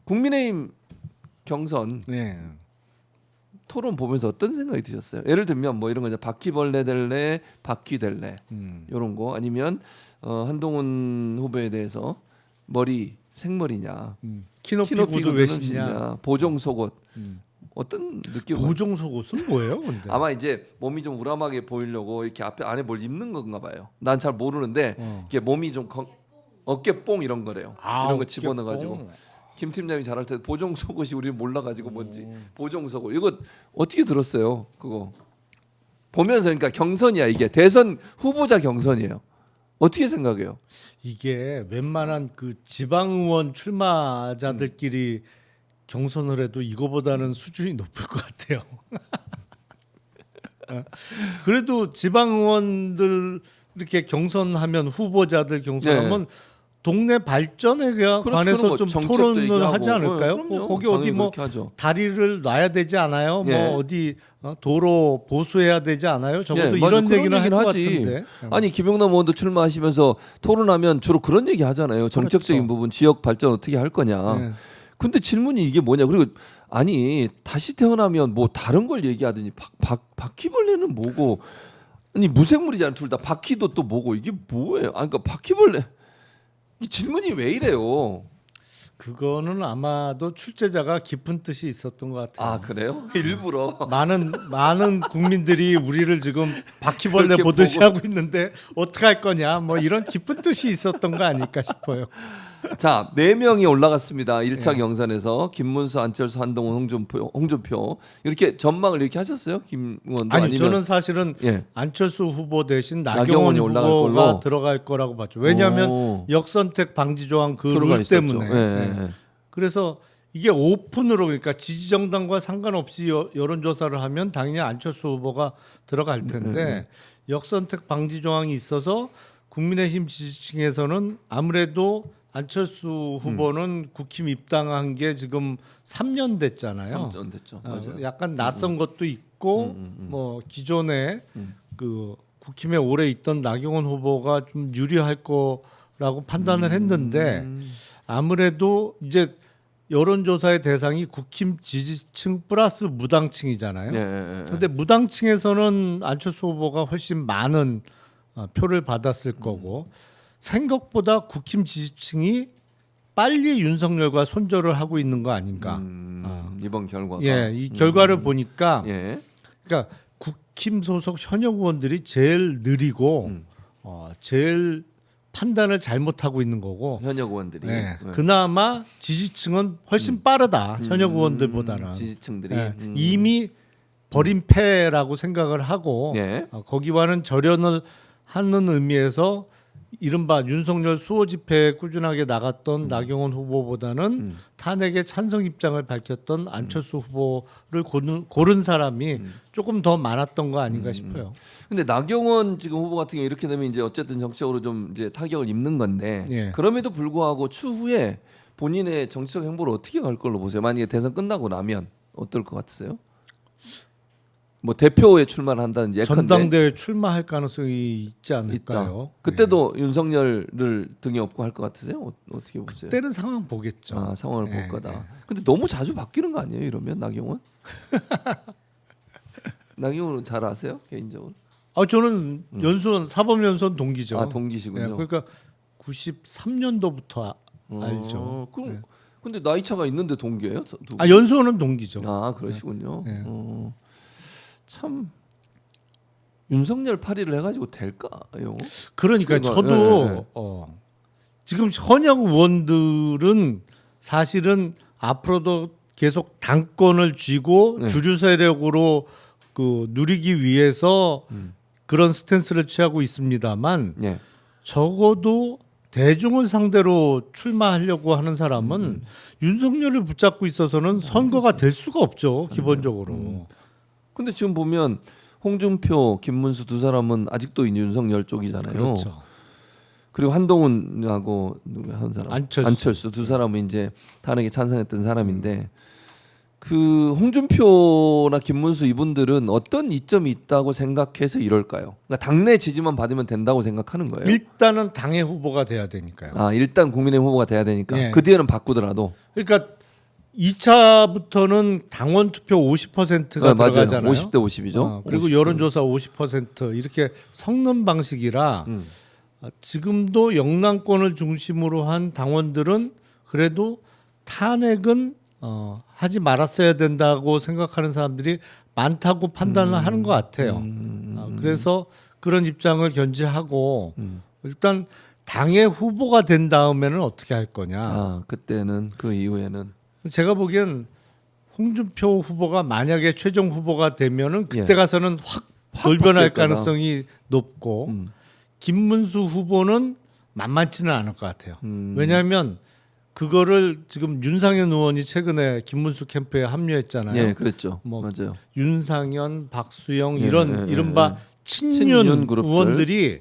국민의힘 경선 네. 토론 보면서 어떤 생각이 드셨어요? 예를 들면 뭐 이런 거죠. 바퀴벌레 될래, 바퀴 될래 이런 거 아니면 한동훈 후보에 대해서 머리 생머리냐, 키높이 구두 외신냐, 보정 속옷 어떤 느낌? 보정 속옷은 뭐예요? 근데 아마 이제 몸이 좀 우람하게 보이려고 이렇게 앞에 안에 뭘 입는 건가 봐요. 난 잘 모르는데 이게 몸이 좀 어깨뽕 이런 거래요. 이런 거 집어넣어가지고 김 팀장이 잘할 때 보정 속옷이 우리는 몰라가지고 뭔지 보정 속옷 이거 어떻게 들었어요? 그거 보면서 그러니까 경선이야 이게 대선 후보자 경선이에요. 어떻게 생각해요? 이게 웬만한 그 지방의원 출마자들끼리 경선을 해도 이거보다는 수준이 높을 것 같아요. 그래도 지방의원들 이렇게 경선하면 후보자들 경선하면 동네 발전에 관해서 좀 토론을 하지 않을까요? 거기 어디 뭐 다리를 놔야 되지 않아요? 뭐 어디 도로 보수해야 되지 않아요? 적어도 이런 얘기는 할 것 같은데. 아니 김용남 의원도 출마하시면서 토론하면 주로 그런 얘기 하잖아요. 정책적인 부분, 지역 발전 어떻게 할 거냐. 근데 질문이 이게 뭐냐? 그리고 아니 다시 태어나면 뭐 다른 걸 얘기하더니 바퀴벌레는 뭐고? 아니 무생물이잖아 둘 다. 바퀴도 또 뭐고 이게 뭐예요? 아니 그러니까 바퀴벌레 이 질문이 왜 이래요? 그거는 아마도 출제자가 깊은 뜻이 있었던 것 같아요. 아 그래요? 일부러 많은 국민들이 우리를 지금 바퀴벌레 보듯이 하고 있는데 어떻게 할 거냐 뭐 이런 깊은 뜻이 있었던 거 아닐까 싶어요. 자, 4명이 올라갔습니다. 1차 경선에서 김문수, 안철수, 한동훈, 홍준표 이렇게 전망을 이렇게 하셨어요? 김 의원도 아니 아니면 저는 사실은 안철수 후보 대신 나경원 올라갈 후보가 걸로? 들어갈 거라고 봤죠. 왜냐하면 역선택 방지 조항 그 룰 때문에. 그래서 이게 오픈으로 그러니까 지지정당과 상관없이 여론조사를 하면 당연히 안철수 후보가 들어갈 텐데 역선택 방지 조항이 있어서 국민의힘 지지층에서는 아무래도 안철수 후보는 국힘 입당한 게 지금 3년 됐잖아요. 3년 됐죠. 맞아요. 약간 낯선 것도 있고 뭐 기존에 그 국힘에 오래 있던 나경원 후보가 좀 유리할 거라고 판단을 했는데 아무래도 이제 여론조사의 대상이 국힘 지지층 플러스 무당층이잖아요. 그런데 무당층에서는 안철수 후보가 훨씬 많은 표를 받았을 거고 생각보다 국힘 지지층이 빨리 윤석열과 손절을 하고 있는 거 아닌가? 이번 결과가. 이 결과를 보니까 그러니까 국힘 소속 현역 의원들이 제일 느리고 제일 판단을 잘못하고 있는 거고 현역 의원들이. 그나마 지지층은 훨씬 빠르다. 현역 의원들보다는. 지지층들이 이미 버린 패라고 생각을 하고 거기와는 절연을 하는 의미에서 이른바 윤석열 수호 집회에 꾸준하게 나갔던 나경원 후보보다는 탄핵에 찬성 입장을 밝혔던 안철수 후보를 고른 사람이 조금 더 많았던 거 아닌가 싶어요. 근데 나경원 지금 후보 같은 경우 이렇게 되면 이제 어쨌든 정치적으로 좀 이제 타격을 입는 건데 그럼에도 불구하고 추후에 본인의 정치적 행보를 어떻게 갈 걸로 보세요? 만약에 대선 끝나고 나면 어떨 것 같으세요? 뭐 대표에 출마를 한다든지 전당대회 출마할 가능성이 있지 않을까요? 있다. 그때도 윤석열을 등에 업고 할 것 같으세요? 어떻게 보세요? 그때는 상황 보겠죠. 아, 상황을 볼 거다. 근데 너무 자주 바뀌는 거 아니에요? 이러면 나경원? 나경원은 잘 아세요? 개인적으로? 저는 연수원 사법연수원 동기죠. 아, 동기시군요. 그러니까 93년도부터 알죠. 그럼 근데 나이 차가 있는데 동기예요? 연수원은 동기죠. 아, 그러시군요. 참 윤석열 파리를 해가지고 될까요? 그러니까 저도 지금 현역 의원들은 사실은 앞으로도 계속 당권을 쥐고 주류 세력으로 그 누리기 위해서 그런 스탠스를 취하고 있습니다만 적어도 대중을 상대로 출마하려고 하는 사람은 윤석열을 붙잡고 있어서는 선거가 될 수가 없죠. 기본적으로. 근데 지금 보면 홍준표, 김문수 두 사람은 아직도 윤석열 쪽이잖아요. 그렇죠. 그리고 한동훈하고 한 사람 안철수 두 사람은 이제 탄핵에 찬성했던 사람인데 그 홍준표나 김문수 이분들은 어떤 이점이 있다고 생각해서 이럴까요? 그러니까 당내 지지만 받으면 된다고 생각하는 거예요. 일단은 당의 후보가 돼야 되니까요. 아, 일단 국민의 후보가 돼야 되니까 그 뒤에는 바꾸더라도. 그러니까 2차부터는 당원 투표 50%가 맞아요. 들어가잖아요. 50대 50이죠. 그리고 50%. 여론조사 50% 이렇게 섞는 방식이라 지금도 영남권을 중심으로 한 당원들은 그래도 탄핵은 하지 말았어야 된다고 생각하는 사람들이 많다고 판단을 하는 것 같아요. 그래서 그런 입장을 견지하고 일단 당의 후보가 된 다음에는 어떻게 할 거냐. 그때는 그 이후에는 제가 보기엔 홍준표 후보가 만약에 최종 후보가 되면은 그때 예. 가서는 확 돌변할 바뀔 거다. 가능성이 높고 김문수 후보는 만만치는 않을 것 같아요. 왜냐하면 그거를 지금 윤상현 의원이 최근에 김문수 캠프에 합류했잖아요. 예, 그랬죠. 뭐 맞아요. 윤상현, 박수영 예, 이런 예, 이른바 예. 친윤 친윤 그룹들. 의원들이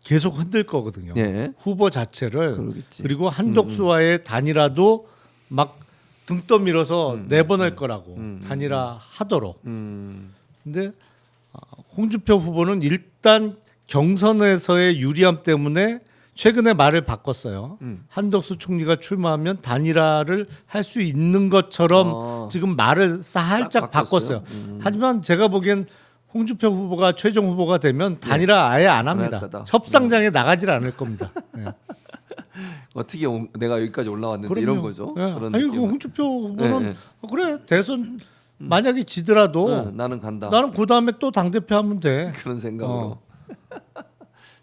계속 흔들 거거든요. 예. 후보 자체를. 그러겠지. 그리고 한덕수와의 단일화도 막 등 떠밀어서 내보낼 거라고 단일화 하도록. 근데 홍준표 후보는 일단 경선에서의 유리함 때문에 최근에 말을 바꿨어요. 한덕수 총리가 출마하면 단일화를 할 수 있는 것처럼 지금 말을 살짝 바꿨어요. 하지만 제가 보기엔 홍준표 후보가 최종 후보가 되면 단일화 아예 안 합니다. 할 거다. 협상장에 나가질 않을 겁니다. 네. 어떻게 내가 여기까지 올라왔는데 그럼요. 이런 거죠. 예. 그런 아니, 느낌. 그 홍준표 후보는 예, 예. 그래 대선 만약에 지더라도 나는 간다. 나는 그 다음에 또 당 대표 하면 돼. 그런 생각으로.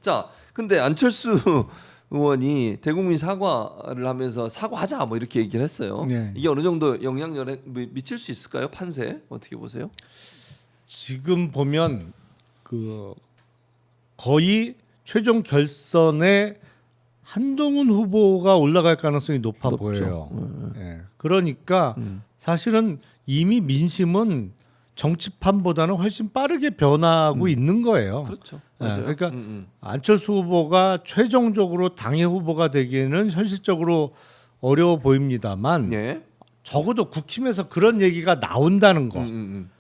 자, 근데 안철수 의원이 대국민 사과를 하면서 사과하자 뭐 이렇게 얘기를 했어요. 네. 이게 어느 정도 영향력에 미칠 수 있을까요? 판세 어떻게 보세요? 지금 보면 그 거의 최종 결선에 한동훈 후보가 올라갈 가능성이 높아 높죠. 보여요. 예. 그러니까 사실은 이미 민심은 정치판보다는 훨씬 빠르게 변하고 있는 거예요. 그렇죠. 예, 맞아요. 그러니까 안철수 후보가 최종적으로 당의 후보가 되기에는 현실적으로 어려워 보입니다만 예. 적어도 국힘에서 그런 얘기가 나온다는 거. 음.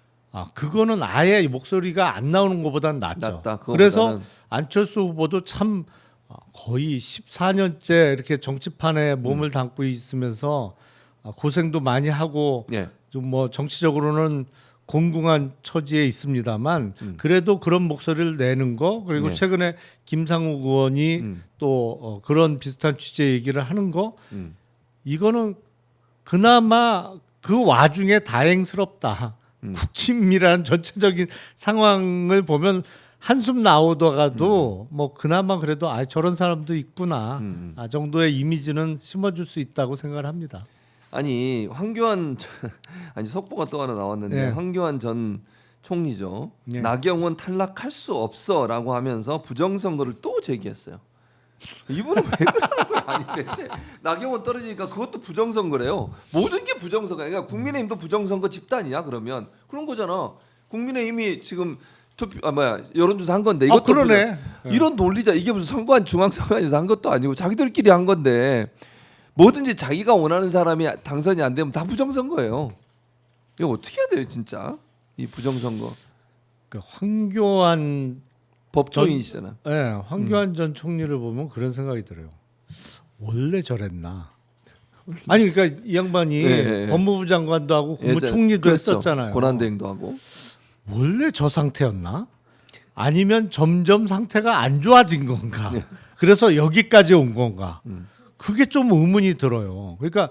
그거는 아예 목소리가 안 나오는 것보단 낫죠. 낫다. 그거보다는. 그래서 안철수 후보도 참 거의 14년째 이렇게 정치판에 몸을 담고 있으면서 고생도 많이 하고 예. 좀 뭐 정치적으로는 공공한 처지에 있습니다만 그래도 그런 목소리를 내는 거 그리고 네. 최근에 김상욱 의원이 또 그런 비슷한 취재 얘기를 하는 거 이거는 그나마 그 와중에 다행스럽다. 국힘이라는 전체적인 상황을 보면 한숨 나오다가도 뭐 그나마 그래도 저런 사람도 있구나 정도의 이미지는 심어줄 수 있다고 생각을 합니다. 아니 황교안 아니 속보가 또 하나 나왔는데 네. 황교안 전 총리죠. 네. 나경원 탈락할 수 없어라고 하면서 부정선거를 또 제기했어요. 이분은 왜 그러는 거야? 아니 대체 나경원 떨어지니까 그것도 부정선거래요. 모든 게 부정선거. 그러니까 국민의힘도 부정선거 집단이야 그러면 그런 거잖아. 국민의힘이 지금 여론조사 한 건데 이것도 그러네. 이런 논리자 이게 무슨 선거안 중앙선거안에서 한 것도 아니고 자기들끼리 한 건데 뭐든지 자기가 원하는 사람이 당선이 안 되면 다 부정선거예요. 이거 어떻게 해야 돼요 진짜 이 부정선거. 그 황교안 법조인이시잖아. 네, 황교안 전 총리를 보면 그런 생각이 들어요. 원래 저랬나? 아니 그러니까 이 양반이 네. 법무부 장관도 하고 국무총리도 그렇죠. 했었잖아요. 권한대행도 하고. 원래 저 상태였나? 아니면 점점 상태가 안 좋아진 건가? 그래서 여기까지 온 건가? 그게 좀 의문이 들어요. 그러니까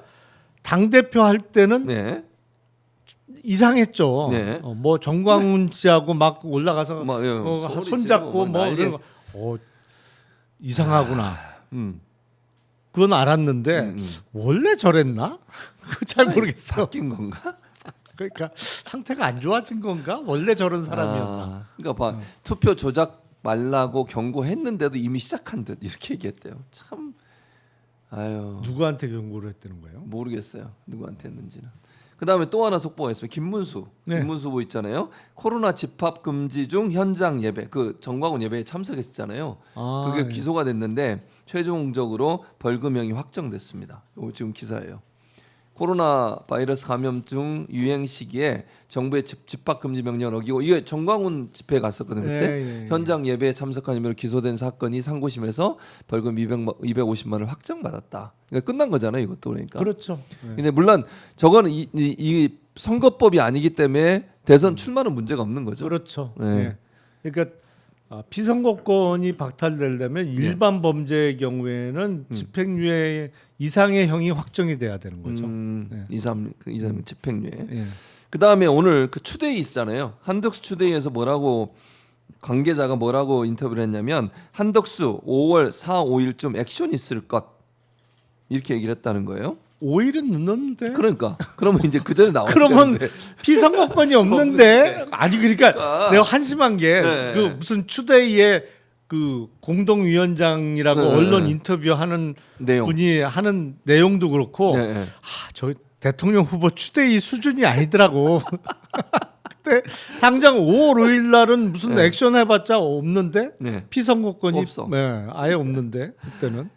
당 대표 할 때는 네. 이상했죠. 네. 뭐 정광훈 씨하고 막 올라가서 막, 소리 손잡고 지르고 뭐 난리. 그런 거 이상하구나. 음. 그건 알았는데 원래 저랬나? 그거 잘 모르겠어. 바뀐 건가? 그러니까 상태가 안 좋아진 건가? 원래 저런 사람이었나? 그러니까 봐 투표 조작 말라고 경고했는데도 이미 시작한 듯 이렇게 얘기했대요. 참 아유 누구한테 경고를 했다는 거예요? 모르겠어요. 누구한테 했는지는. 그다음에 또 하나 속보가 있어요. 김문수 후보 있잖아요. 코로나 집합 금지 중 현장 예배 그 정광훈 예배에 참석했잖아요. 그게 기소가 됐는데 최종적으로 벌금형이 확정됐습니다. 이거 지금 기사예요. 코로나 바이러스 감염증 유행 시기에 정부의 집합 금지 명령을 어기고 이게 정광훈 집회에 갔었거든요. 그때 현장 예배에 참석한 혐의로 기소된 사건이 상고심에서 벌금 250만 원을 확정받았다. 그러니까 끝난 거잖아요, 이것도 그러니까. 그렇죠. 근데 물론 저거는 이 선거법이 아니기 때문에 대선 출마는 문제가 없는 거죠. 그렇죠. 네. 그러니까 피선거권이 박탈되려면 일반 범죄의 경우에는 집행유예 이상의 형이 확정이 돼야 되는 거죠. 2, 3 집행유예. 예. 그 다음에 오늘 그 추데이 있잖아요. 한덕수 추데이에서 관계자가 뭐라고 인터뷰를 했냐면 한덕수 5월 4, 5일쯤 액션 있을 것 이렇게 얘기를 했다는 거예요. 5일은 늦었는데. 그러니까 그러면 이제 그 전에 나왔는데. 그러면 피선거권이 없는데. 아니 그러니까 내가 한심한 게 그 네. 무슨 추대의 그 공동위원장이라고 네. 언론 인터뷰하는 내용. 분이 하는 내용도 그렇고 네, 네. 저 대통령 후보 추대의 수준이 아니더라고. 그때 당장 5월 5일 날은 무슨 네. 액션 해봤자 없는데 네. 피선거권이 없어. 네, 아예 없는데 그때는.